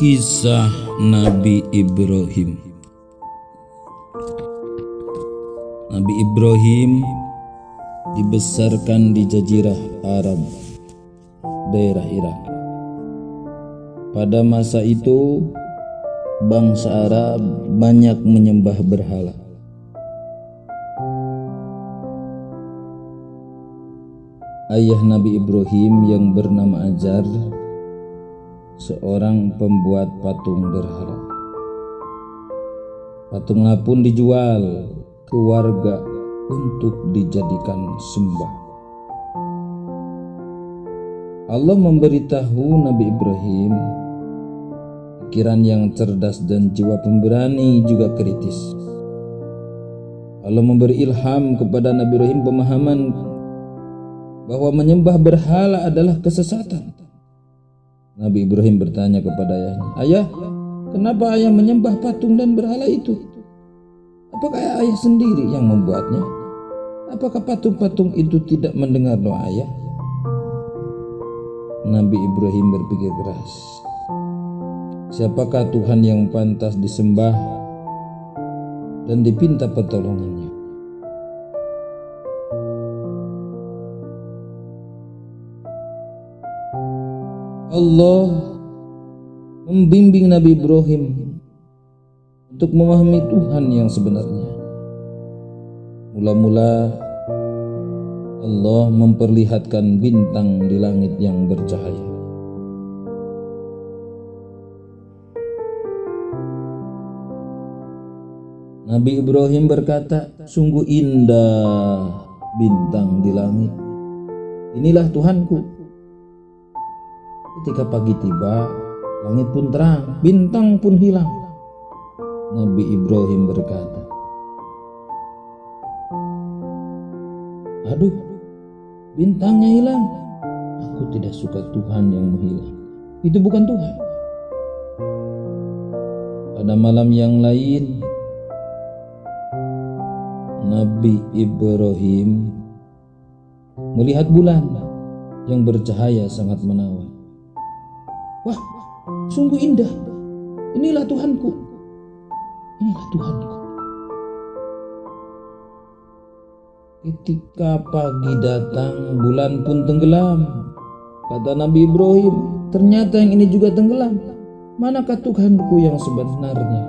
Kisah Nabi Ibrahim. Nabi Ibrahim dibesarkan di Jazirah Arab, daerah Irak. Pada masa itu, bangsa Arab banyak menyembah berhala. Ayah Nabi Ibrahim yang bernama Ajar, seorang pembuat patung berhala. Patungnya pun dijual ke warga untuk dijadikan sembah. Allah memberitahu Nabi Ibrahim, pikiran yang cerdas dan jiwa pemberani juga kritis. Allah memberi ilham kepada Nabi Ibrahim pemahaman bahwa menyembah berhala adalah kesesatan. Nabi Ibrahim bertanya kepada ayahnya, "Ayah, kenapa ayah menyembah patung dan berhala itu? Apakah ayah sendiri yang membuatnya? Apakah patung-patung itu tidak mendengar doa ayah?" Nabi Ibrahim berpikir keras. Siapakah Tuhan yang pantas disembah dan dipinta pertolongannya? Allah membimbing Nabi Ibrahim untuk memahami Tuhan yang sebenarnya. Mula-mula Allah memperlihatkan bintang di langit yang bercahaya. Nabi Ibrahim berkata, "Sungguh indah bintang di langit. Inilah Tuhanku." Ketika pagi tiba, langit pun terang, bintang pun hilang. Nabi Ibrahim berkata, "Aduh, bintangnya hilang. Aku tidak suka Tuhan yang menghilang. Itu bukan Tuhan." Pada malam yang lain, Nabi Ibrahim melihat bulan yang bercahaya sangat menawan. "Wah, sungguh indah. Inilah Tuhanku. Inilah Tuhanku." Ketika pagi datang, bulan pun tenggelam. Kata Nabi Ibrahim, "Ternyata yang ini juga tenggelam. Manakah Tuhanku yang sebenarnya?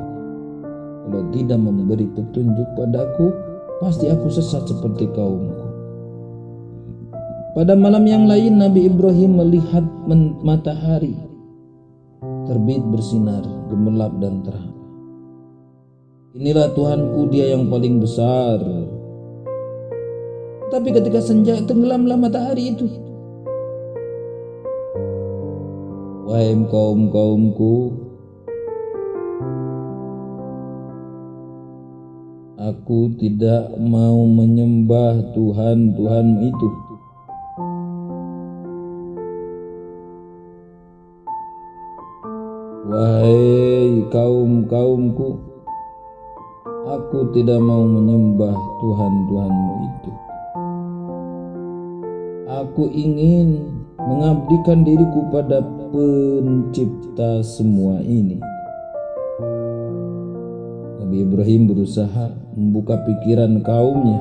Kalau tidak memberi petunjuk padaku, pasti aku sesat seperti kaumku." Pada malam yang lain, Nabi Ibrahim melihat matahari terbit bersinar, gemerlap dan terang. "Inilah Tuhanku, Dia yang paling besar." Tapi ketika senja, tenggelamlah matahari itu. "Wahai kaum-kaumku, aku tidak mau menyembah Tuhan-Tuhanmu itu. Wahai kaum-kaumku, aku tidak mau menyembah Tuhan-Tuhanmu itu. Aku ingin mengabdikan diriku pada Pencipta semua ini." Nabi Ibrahim berusaha membuka pikiran kaumnya.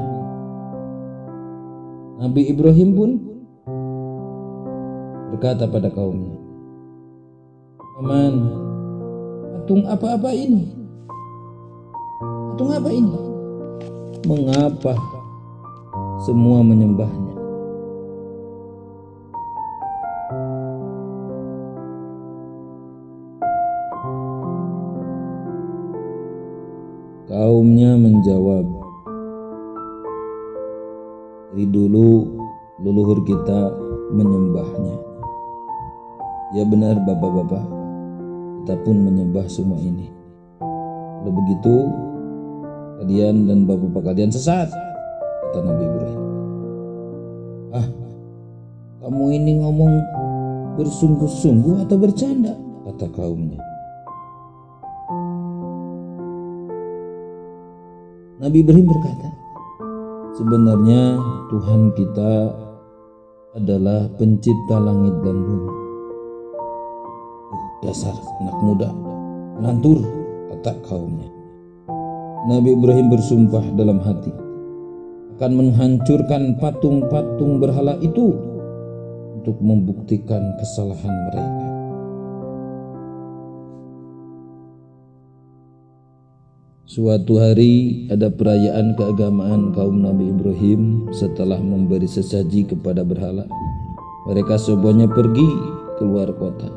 Nabi Ibrahim pun berkata pada kaumnya, "Paman, patung apa-apa ini? Patung apa ini? Mengapa semua menyembahnya?" Kaumnya menjawab, "Dari dulu leluhur kita menyembahnya." "Ya benar bapak-bapak, kita pun menyembah semua ini. Kalau begitu, kalian dan bapak-bapak kalian sesat," kata Nabi Ibrahim. "Ah, kamu ini ngomong bersungguh-sungguh atau bercanda?" kata kaumnya. Nabi Ibrahim berkata, "Sebenarnya Tuhan kita adalah pencipta langit dan bumi. Dasar anak muda, lantur, kata kaumnya. Nabi Ibrahim bersumpah dalam hati akan menghancurkan patung-patung berhala itu untuk membuktikan kesalahan mereka. Suatu hari ada perayaan keagamaan kaum Nabi Ibrahim. Setelah memberi sesaji kepada berhala, mereka semuanya pergi keluar kota.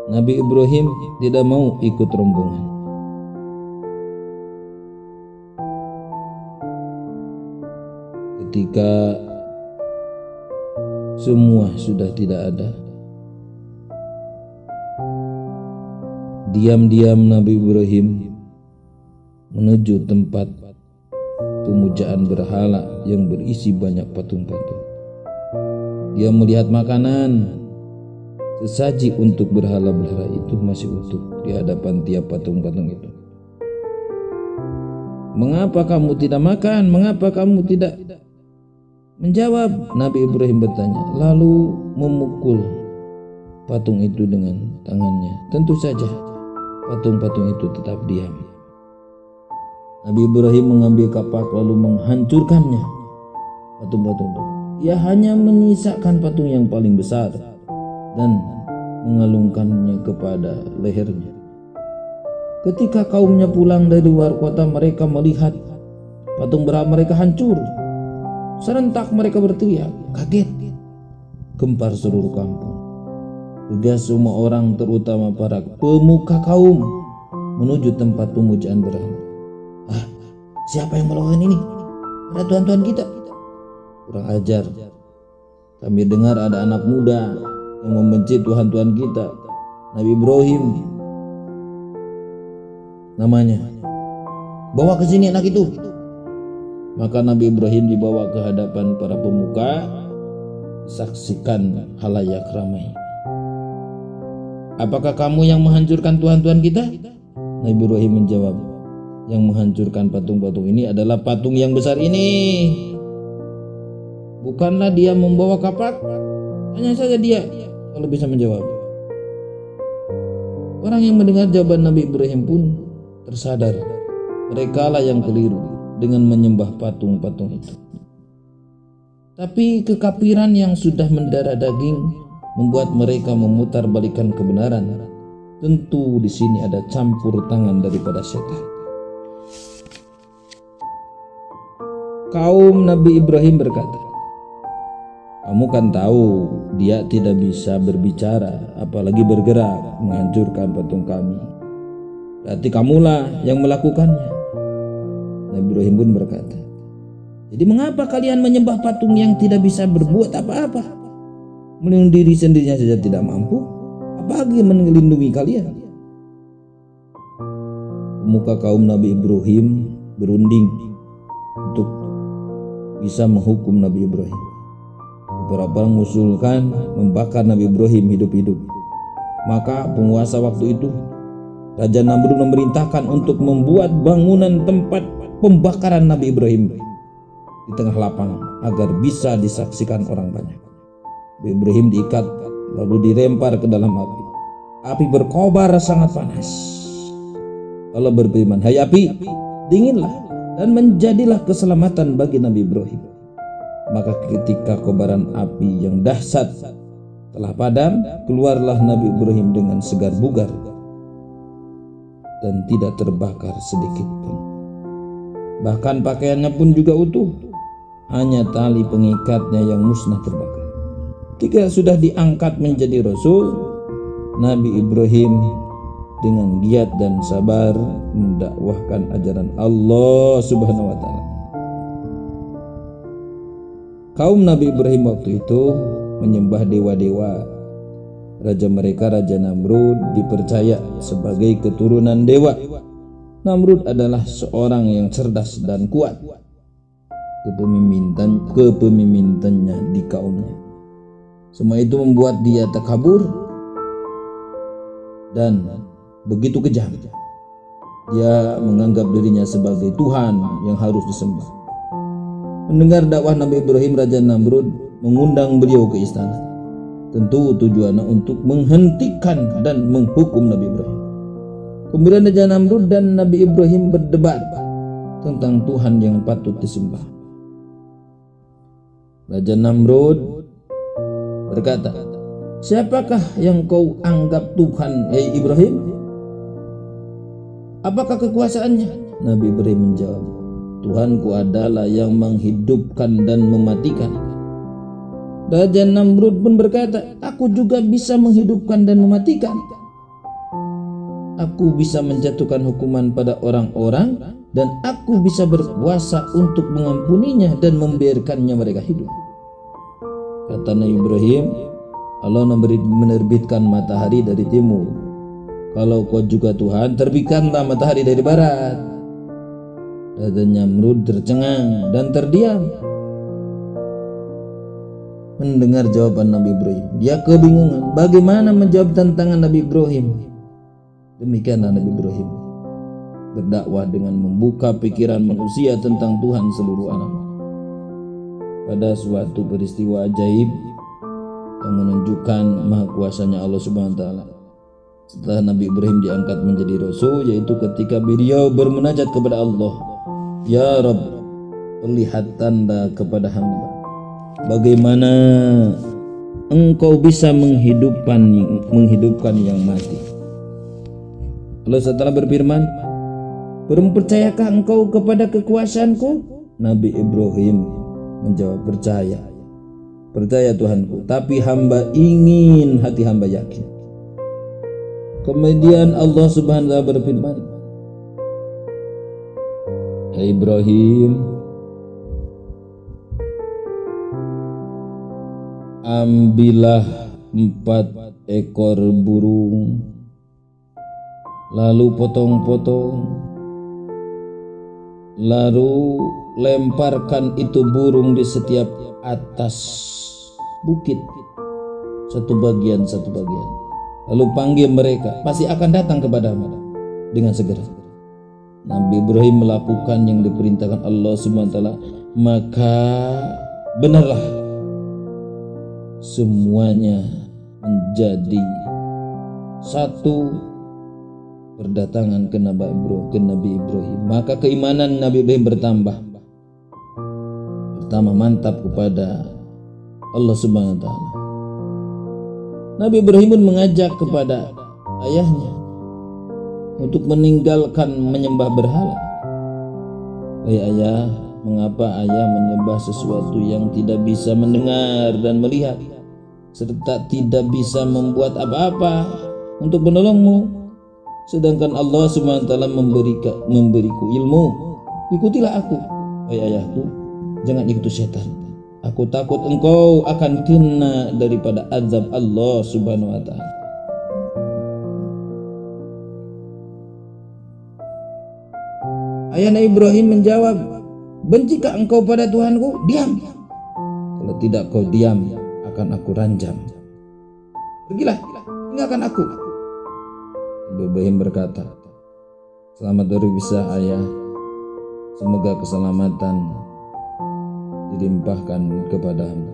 Nabi Ibrahim tidak mau ikut rombongan. Ketika semua sudah tidak ada, diam-diam Nabi Ibrahim menuju tempat pemujaan berhala yang berisi banyak patung-patung. Dia melihat makanan sesaji untuk berhala-berhala itu masih utuh di hadapan tiap patung-patung itu. "Mengapa kamu tidak makan? Mengapa kamu tidak menjawab?" Nabi Ibrahim bertanya, lalu memukul patung itu dengan tangannya. Tentu saja patung-patung itu tetap diam. Nabi Ibrahim mengambil kapak lalu menghancurkannya. Patung-patung itu, ia hanya menyisakan patung yang paling besar dan mengalungkannya kepada lehernya. Ketika kaumnya pulang dari luar kota, mereka melihat patung berhala mereka hancur. Serentak mereka berteriak, kaget, gempar seluruh kampung. Tugas semua orang, terutama para pemuka kaum, menuju tempat pemujaan berhala. Siapa yang melakukan ini? Ada tuan-tuan kita. Kurang ajar. Kami dengar ada anak muda yang membenci Tuhan-Tuhan kita, Nabi Ibrahim namanya. Bawa ke sini anak itu. Maka Nabi Ibrahim dibawa ke hadapan para pemuka, disaksikan halayak ramai. "Apakah kamu yang menghancurkan Tuhan-Tuhan kita?" Nabi Ibrahim menjawab, "Yang menghancurkan patung-patung ini adalah patung yang besar ini. Bukanlah dia membawa kapak? Tanya saja dia kalau bisa menjawab." Orang yang mendengar jawaban Nabi Ibrahim pun tersadar merekalah yang keliru dengan menyembah patung-patung itu. Tapi kekafiran yang sudah mendarah daging membuat mereka memutarbalikkan kebenaran. Tentu di sini ada campur tangan daripada setan. Kaum Nabi Ibrahim berkata, "Kamu kan tahu dia tidak bisa berbicara, apalagi bergerak, menghancurkan patung kami. Berarti kamulah yang melakukannya." Nabi Ibrahim pun berkata, "Jadi mengapa kalian menyembah patung yang tidak bisa berbuat apa-apa? Melindungi diri sendirinya saja tidak mampu, apalagi melindungi kalian?" Pemuka kaum Nabi Ibrahim berunding untuk bisa menghukum Nabi Ibrahim. Beberapa orang mengusulkan membakar Nabi Ibrahim hidup-hidup. Maka penguasa waktu itu, Raja Namrud, memerintahkan untuk membuat bangunan tempat pembakaran Nabi Ibrahim di tengah lapangan agar bisa disaksikan orang banyak. Nabi Ibrahim diikat lalu dilempar ke dalam api. Api berkobar sangat panas. Allah berfirman, "Hai api, dinginlah dan menjadilah keselamatan bagi Nabi Ibrahim." Maka ketika kobaran api yang dahsyat telah padam, keluarlah Nabi Ibrahim dengan segar bugar dan tidak terbakar sedikit pun. Bahkan pakaiannya pun juga utuh, hanya tali pengikatnya yang musnah terbakar. Ketika sudah diangkat menjadi Rasul, Nabi Ibrahim dengan giat dan sabar mendakwahkan ajaran Allah Subhanahu wa Ta'ala. Kaum Nabi Ibrahim waktu itu menyembah dewa-dewa. Raja mereka, Raja Namrud, dipercaya sebagai keturunan dewa. Namrud adalah seorang yang cerdas dan kuat. Kepemimpinannya di kaumnya, semua itu membuat dia takabur dan begitu kejam. Dia menganggap dirinya sebagai Tuhan yang harus disembah. Mendengar dakwah Nabi Ibrahim, Raja Namrud mengundang beliau ke istana. Tentu tujuannya untuk menghentikan dan menghukum Nabi Ibrahim. Kemudian Raja Namrud dan Nabi Ibrahim berdebat tentang Tuhan yang patut disembah. Raja Namrud berkata, "Siapakah yang kau anggap Tuhan, Ibrahim? Apakah kekuasaannya?" Nabi Ibrahim menjawab, "Tuhanku adalah yang menghidupkan dan mematikan." Raja Namrud pun berkata, "Aku juga bisa menghidupkan dan mematikan. Aku bisa menjatuhkan hukuman pada orang-orang dan aku bisa berkuasa untuk mengampuninya dan membiarkannya mereka hidup." Kata Nabi Ibrahim, "Allah menerbitkan matahari dari timur. Kalau kau juga Tuhan, terbitkanlah matahari dari barat." Raja Namrud tercengang dan terdiam mendengar jawaban Nabi Ibrahim. Dia kebingungan bagaimana menjawab tantangan Nabi Ibrahim. Demikianlah Nabi Ibrahim berdakwah dengan membuka pikiran manusia tentang Tuhan seluruh alam. Pada suatu peristiwa ajaib yang menunjukkan maha kuasanya Allah Subhanahu wa taala, setelah Nabi Ibrahim diangkat menjadi rasul, yaitu ketika beliau bermunajat kepada Allah, "Ya Rabb, perlihat tanda kepada hamba bagaimana Engkau bisa menghidupkan yang mati." Allah setelah berfirman, "Percayakah engkau kepada kekuasaanku?" Nabi Ibrahim menjawab, "Percaya, percaya Tuhanku, tapi hamba ingin hati hamba yakin." Kemudian Allah Subhanahu wa taala berfirman, "Hai Ibrahim, ambillah 4 ekor burung, lalu potong-potong, lalu lemparkan itu burung di setiap atas bukit, satu bagian, lalu panggil mereka, pasti akan datang kepadamu dengan segera." Nabi Ibrahim melakukan yang diperintahkan Allah Subhanahu wa taala, maka benarlah semuanya menjadi satu berdatangan ke Nabi Ibrahim. Maka keimanan Nabi Ibrahim bertambah. Pertama, mantap kepada Allah Subhanahu wa taala. Nabi Ibrahim pun mengajak kepada ayahnya untuk meninggalkan menyembah berhala. "Hai ayah, mengapa ayah menyembah sesuatu yang tidak bisa mendengar dan melihat, serta tidak bisa membuat apa-apa untuk menolongmu? Sedangkan Allah Subhanahu wa taala memberiku ilmu. Ikutilah aku, wahai ayahku, jangan ikuti setan. Aku takut engkau akan kena daripada azab Allah Subhanahu wa taala." Ayah Nabi Ibrahim menjawab, "Bencikah engkau pada Tuhanku? Diam. Kalau tidak kau diam, akan aku ranjam. Pergilah, tinggalkan aku." Nabi Ibrahim berkata, "Selamat berpisah ayah, semoga keselamatan dilimpahkan kepadamu.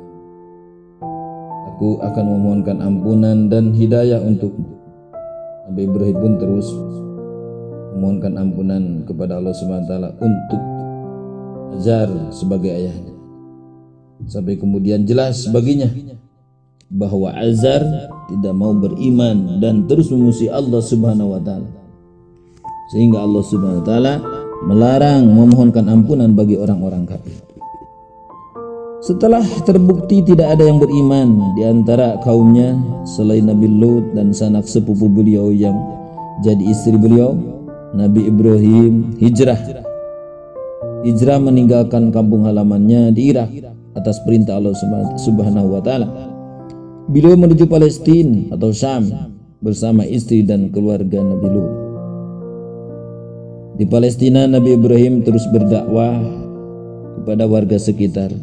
Aku akan memohonkan ampunan dan hidayah untukmu." Nabi Ibrahim pun terus memohonkan ampunan kepada Allah Subhanahu wa taala untuk Azar sebagai ayahnya, sampai kemudian jelas baginya bahwa Azar tidak mau beriman dan terus memusuhi Allah Subhanahu wa taala, sehingga Allah Subhanahu wa taala melarang memohonkan ampunan bagi orang-orang kafir. Setelah terbukti tidak ada yang beriman di antara kaumnya selain Nabi Lut dan sanak sepupu beliau yang jadi istri beliau, Nabi Ibrahim hijrah meninggalkan kampung halamannya di Irak atas perintah Allah Subhanahu wa taala. Beliau menuju Palestina atau Syam bersama istri dan keluarga Nabi Lut. Di Palestina, Nabi Ibrahim terus berdakwah kepada warga sekitar.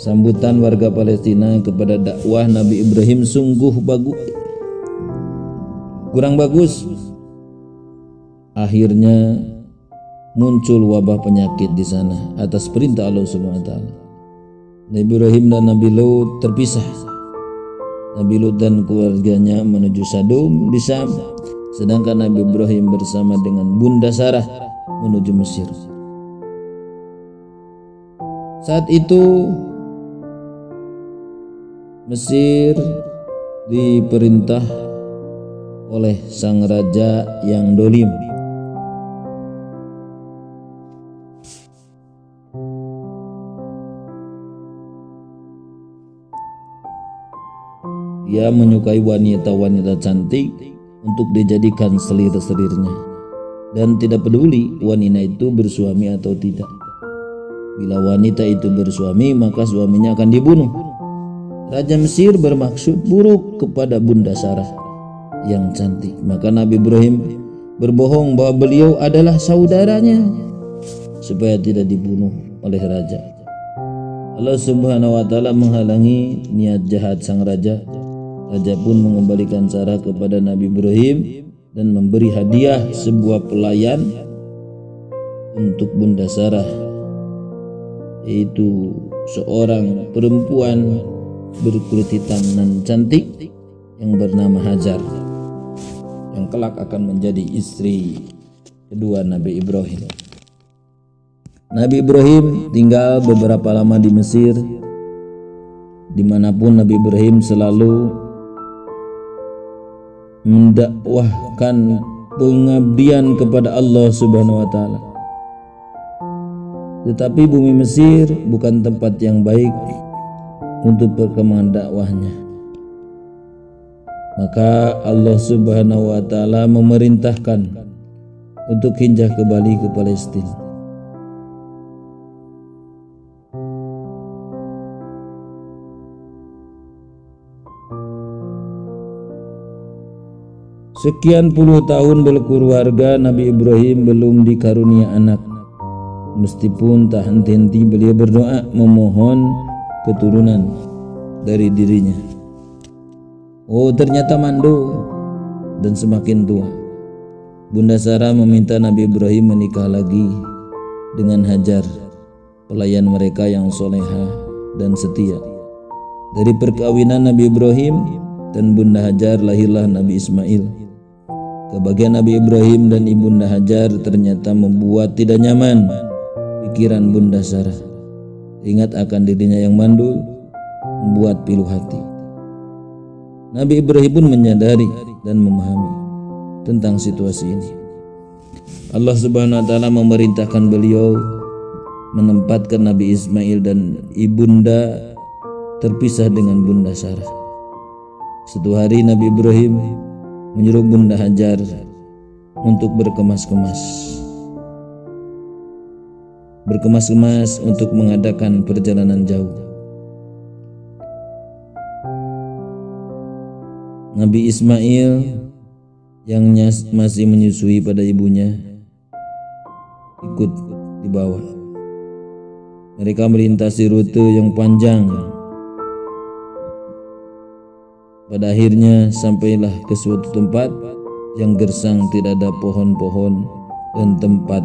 Sambutan warga Palestina kepada dakwah Nabi Ibrahim sungguh kurang bagus. Akhirnya muncul wabah penyakit di sana atas perintah Allah Subhanahu wa taala. Nabi Ibrahim dan Nabi Lut terpisah Nabi Lut dan keluarganya menuju Sadum di Syam, sedangkan Nabi Ibrahim bersama dengan Bunda Sarah menuju Mesir. Saat itu Mesir diperintah oleh sang raja yang dolim. Dia menyukai wanita-wanita cantik untuk dijadikan selir-selirnya, dan tidak peduli wanita itu bersuami atau tidak. Bila wanita itu bersuami, maka suaminya akan dibunuh. Raja Mesir bermaksud buruk kepada Bunda Sarah yang cantik. Maka Nabi Ibrahim berbohong bahwa beliau adalah saudaranya supaya tidak dibunuh oleh raja. Allah Subhanahu wa taala menghalangi niat jahat sang raja. Raja pun mengembalikan Sarah kepada Nabi Ibrahim dan memberi hadiah sebuah pelayan untuk Bunda Sarah, yaitu seorang perempuan berkulit hitam dan cantik yang bernama Hajar, yang kelak akan menjadi istri kedua Nabi Ibrahim. Nabi Ibrahim tinggal beberapa lama di Mesir. Dimanapun Nabi Ibrahim selalu mendakwahkan pengabdian kepada Allah Subhanahu wa taala. Tetapi bumi Mesir bukan tempat yang baik untuk perkembangan dakwahnya. Maka Allah Subhanahu wa taala memerintahkan untuk hijrah kembali ke Palestina. Sekian puluh tahun berkeluarga, Nabi Ibrahim belum dikarunia anak. Meskipun tak henti-henti beliau berdoa memohon keturunan dari dirinya. Oh, ternyata mandul dan semakin tua. Bunda Sarah meminta Nabi Ibrahim menikah lagi dengan Hajar, pelayan mereka yang soleha dan setia. Dari perkawinan Nabi Ibrahim dan Bunda Hajar lahirlah Nabi Ismail. Kebahagiaan Nabi Ibrahim dan Ibunda Hajar ternyata membuat tidak nyaman pikiran Bunda Sarah. Ingat akan dirinya yang mandul, membuat pilu hati. Nabi Ibrahim pun menyadari dan memahami tentang situasi ini. Allah Subhanahu wa taala memerintahkan beliau menempatkan Nabi Ismail dan Ibunda terpisah dengan Bunda Sarah. Suatu hari Nabi Ibrahim menyuruh Bunda Hajar untuk berkemas-kemas untuk mengadakan perjalanan jauh. Nabi Ismail yang masih menyusui pada ibunya ikut di bawah. Mereka melintasi rute yang panjang. Pada akhirnya sampailah ke suatu tempat yang gersang, tidak ada pohon-pohon dan tempat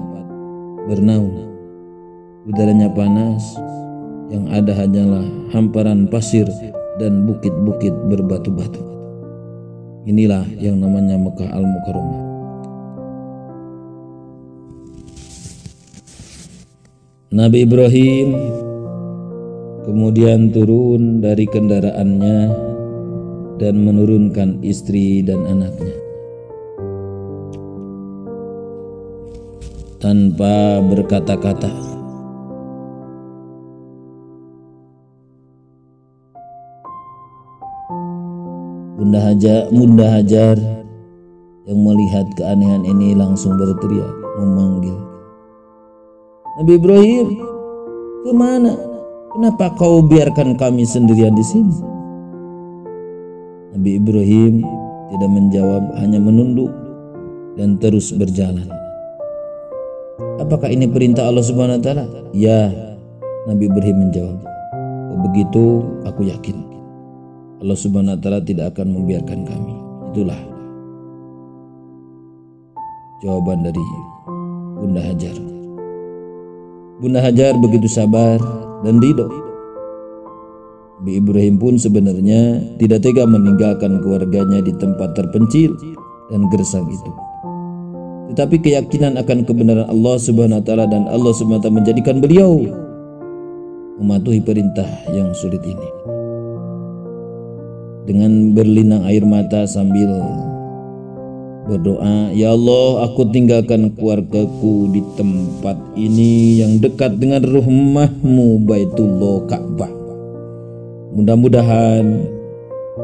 bernaung. Udaranya panas, yang ada hanyalah hamparan pasir dan bukit-bukit berbatu-batu. Inilah yang namanya Mekah Al-Mukarramah. Nabi Ibrahim kemudian turun dari kendaraannya dan menurunkan istri dan anaknya. Tanpa berkata-kata, Bunda Hajar yang melihat keanehan ini langsung berteriak memanggil, Nabi Ibrahim, kemana? Kenapa kau biarkan kami sendirian di sini? Nabi Ibrahim tidak menjawab, hanya menunduk dan terus berjalan. Apakah ini perintah Allah Subhanahu wa taala? Ya, Nabi Ibrahim menjawab. Begitu aku yakin Allah Subhanahu wa taala tidak akan membiarkan kami. Itulah jawaban dari Bunda Hajar. Bunda Hajar begitu sabar dan ridho Nabi Ibrahim pun sebenarnya tidak tega meninggalkan keluarganya di tempat terpencil dan gersang itu. Tetapi keyakinan akan kebenaran Allah Subhanahu wa taala dan Allah Subhanahu wa taala menjadikan beliau mematuhi perintah yang sulit ini. Dengan berlinang air mata sambil berdoa, "Ya Allah, aku tinggalkan keluargaku di tempat ini yang dekat dengan rumah-Mu, Baitullah Ka'bah. Mudah-mudahan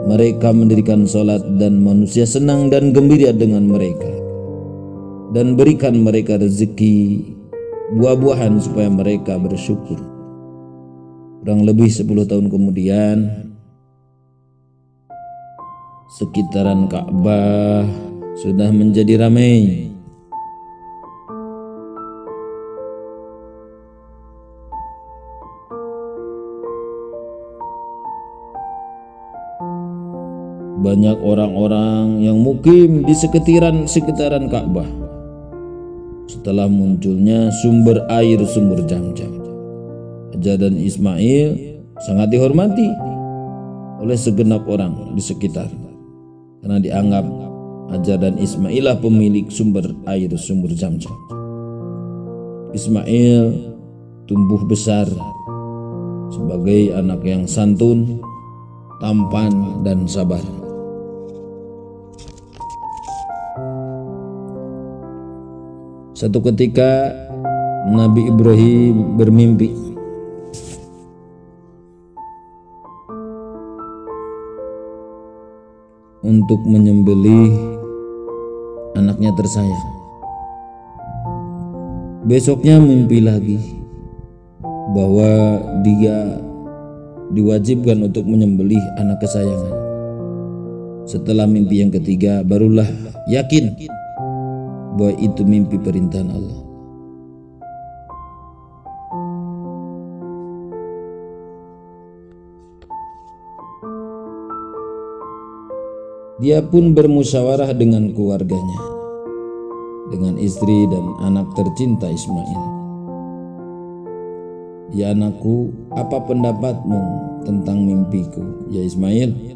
mereka mendirikan sholat dan manusia senang dan gembira dengan mereka. Dan berikan mereka rezeki buah-buahan supaya mereka bersyukur." Kurang lebih 10 tahun kemudian, sekitaran Ka'bah sudah menjadi ramai. Banyak orang-orang yang mukim di sekitaran Ka'bah setelah munculnya sumber Zamzam. Hajar dan Ismail sangat dihormati oleh segenap orang di sekitar karena dianggap Hajar dan Ismail lah pemilik sumber Zamzam. Ismail tumbuh besar sebagai anak yang santun, tampan, dan sabar. Satu ketika Nabi Ibrahim bermimpi untuk menyembelih anaknya tersayang. Besoknya mimpi lagi bahwa dia diwajibkan untuk menyembelih anak kesayangan. Setelah mimpi yang ketiga, barulah yakin bahwa itu mimpi perintahan Allah. Dia pun bermusyawarah dengan keluarganya, dengan istri dan anak tercinta Ismail. "Ya anakku, apa pendapatmu tentang mimpiku, ya Ismail?"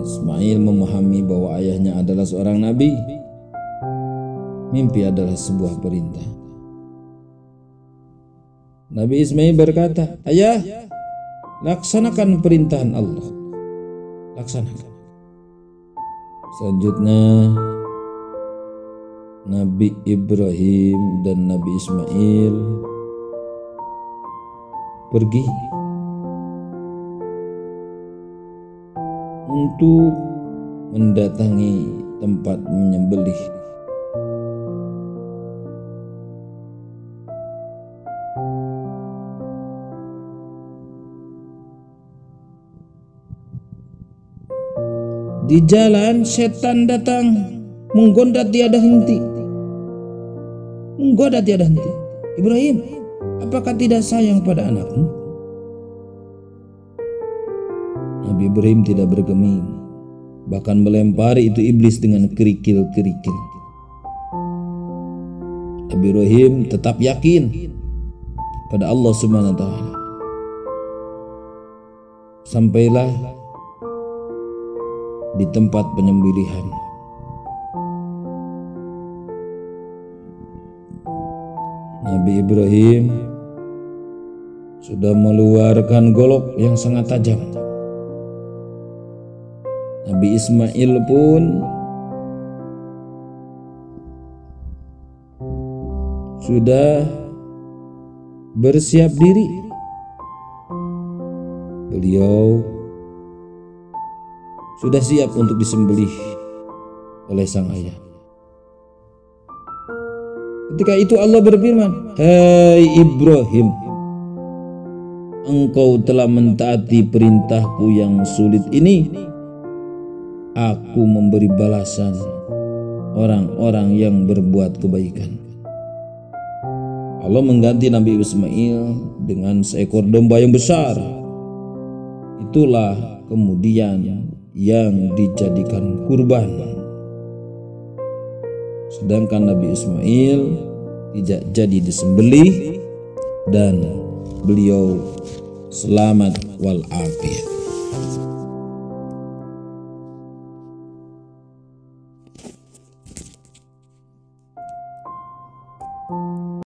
Ismail memahami bahwa ayahnya adalah seorang nabi. Mimpi adalah sebuah perintah. Nabi Ismail berkata, "Ayah, laksanakan perintahan Allah. Laksanakan." Selanjutnya Nabi Ibrahim dan Nabi Ismail pergi untuk mendatangi tempat menyembelih. Di jalan setan datang menggoda tiada henti. "Ibrahim, apakah tidak sayang pada anakmu?" Nabi Ibrahim tidak bergeming, bahkan melempari itu iblis dengan kerikil-kerikil. Nabi Ibrahim tetap yakin pada Allah Subhanahu wa taala. Sampailah di tempat penyembelihan. Nabi Ibrahim sudah mengeluarkan golok yang sangat tajam. Nabi Ismail pun sudah bersiap diri. Beliau sudah siap untuk disembelih oleh sang ayah. Ketika itu Allah berfirman, "Hai Ibrahim, engkau telah mentaati perintahku yang sulit ini. Aku memberi balasan orang-orang yang berbuat kebaikan." Allah mengganti Nabi Ismail dengan seekor domba yang besar. Itulah kemudian yang dijadikan kurban. Sedangkan Nabi Ismail tidak jadi disembelih dan beliau selamat walafiat.